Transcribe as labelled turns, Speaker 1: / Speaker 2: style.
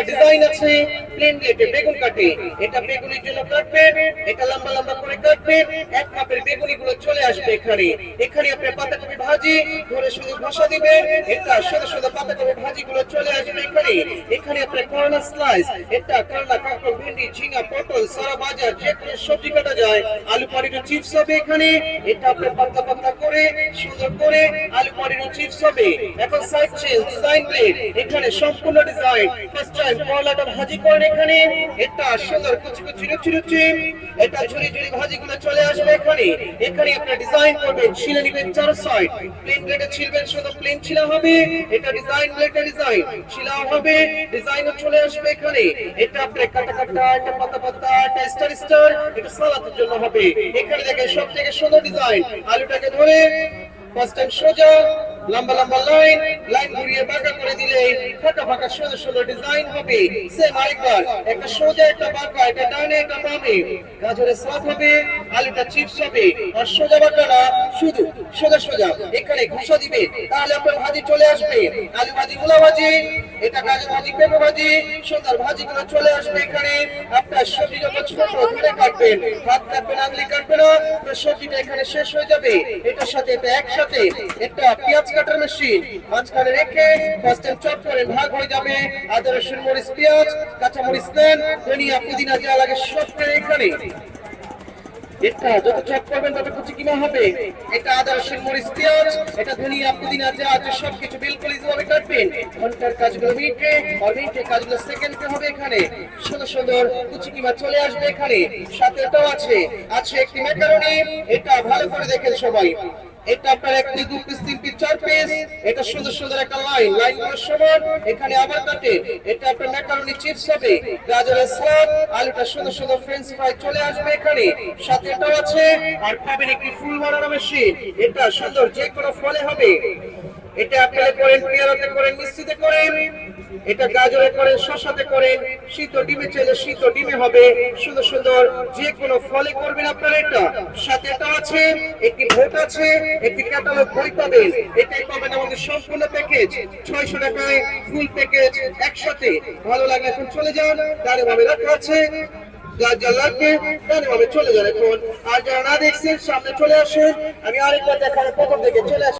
Speaker 1: Design আছে plane প্লেটে বেগুন কাটে, এটা বেগুনির জন্য কাটবেন, এটা লম্বা লম্বা করে কাটবেন, এক মাপের বেগুনি গুলো চলে আসবে এখানে। এখানে আপনি পাতাকপি ভাজি ধরে শুধু ঘষা দিবেন, এটা শুধু শুধু পাতাকপি ভাজি গুলো চলে আসবে এখানে। এখানে আপনি করলা স্লাইস, এটা করলা, কাঁকড়, ভেন্ডি, ঝিঙ্গা, পটল, সারা বাজার যে কোনো সবজি কাটা যায়, আলু পটেটো চিপস হবে এখানে। এটা আপনি পাতলা পাতলা করে সুন্দর করে আলু পটেটো চিপস হবে। এখন সাইড চেঞ্জ, ডিজাইন প্লেট, এখানে সম্পূর্ণ ডিজাইন। ফার্স্ট টাইম করলাটা ভাজি করেন এখানে, এটা সুন্দর কুচি কুচি রুচি রুচি, এটা ঝুরি ঝুরি ভাজিগুলো চলে আসবে এখানে। এখানে আপনি ডিজাইন করবেন, ছিলে নেবেন চার সাইড, প্লেন প্লেটে ছিলবেন, শুধু প্লেন ছিলা হবে, এটা ডিজাইন প্লেটে ডিজাইন ছিলাও হবে, ডিজাইনও চলে আসবে এখানে। এটা আপনি কাটা কাটা, এটা পাতা পাতা, এটা স্টার স্টার, এটা সালাদের জন্য হবে। এখানে দেখেন সব থেকে সুন্দর ডিজাইন, আলুটাকে ধরে ফার্স্ট টাইম সোজা লম্বা লম্বা লাইন, লাইন ঘুরিয়ে বাঁকা করে দিলে ফাঁকা ফাঁকা সুন্দর সুন্দর ডিজাইন হবে। সেম আরেকবার, একটা সোজা একটা বাঁকা, এটা ডানে এটা বামে, গাজরের সালাদ হবে, আলুটা চিপস হবে। আর সোজা বাঁকা না, শুধু সোজা সোজা এখানে ঘুষা দিবে, তাহলে আপনার ভাজি চলে আসবে। আলু ভাজি, মূলা ভাজি, এটা গাজর ভাজি, পেঁপে ভাজি, সুন্দর ভাজিগুলো চলে আসবে এখানে। আপনার সবজি যত ছোট ধরে কাটবেন, হাত কাটবেন, আঙুলি কাটবেন না, তো সবজিটা এখানে শেষ হয়ে যাবে। এটার সাথে এটা একসাথে একটা পেঁয়াজ কাটার মেশিন মাঝখানে রেখে ফার্স্ট টাইম চপ করে ভাগ হয়ে যাবে। আদা, রসুন, মরিচ, পেঁয়াজ, কাঁচা মরিচ দেন, ধনিয়া, পুদিনা যা লাগে সব করে এখানে। এটা যত চপ করবেন তত কুচি কিমা হবে। এটা আদা, রসুন, মরিচ, পেঁয়াজ, এটা ধনিয়া, পুদিনা যা আছে সবকিছু বিলকুল ইজিভাবে কাটবেন। ঘন্টার কাজগুলো মিনিটে, আর মিনিটের কাজগুলো সেকেন্ডে হবে এখানে। সুন্দর সুন্দর কুচি কিমা চলে আসবে এখানে। সাথে এটাও আছে, আছে একটি ম্যাকারনি, এটা ভালো করে দেখেন সবাই। এটা আপনার এক পিস, দু পিস, তিন পিস, চার পিস, এটা সুন্দর সুন্দর একটা লাইন, লাইনগুলো সমান এখানে আবার কাটে। এটা আপনার ম্যাকারনি চিপস হবে, গাজরের সালাদ, আলুটা সুন্দর সুন্দর ফ্রেঞ্চ ফ্রাই চলে আসবে এখানে। সাথে এটাও আছে, আর পাবেন একটি ফুল বানানো মেশিন, এটা সুন্দর যে কোনো ফলে হবে। এটা আপেলে করেন, পেয়ারাতে করেন, মিষ্টিতে করেন, এটা গাজরে করেন, শসাতে করেন, শীত ডিমে চাইলে শীত ডিমে হবে। সুন্দর সুন্দর যে কোনো ফলে করবেন আপনারা এটা। সাথে এটা আছে, একটি ভোট আছে, একটি ক্যাটালগ বই পাবেন। এটাই পাবেন আমাদের সম্পূর্ণ প্যাকেজ 600 টাকায় ফুল প্যাকেজ একসাথে। ভালো লাগলে এখন চলে যান, ডানে ভাবে রাখা আছে, যা যা লাগবে ডানে ভাবে চলে যান এখন। আর যারা না দেখছেন সামনে চলে আসেন, আমি আরেকবার দেখাবো, প্রথম থেকে চলে আসেন।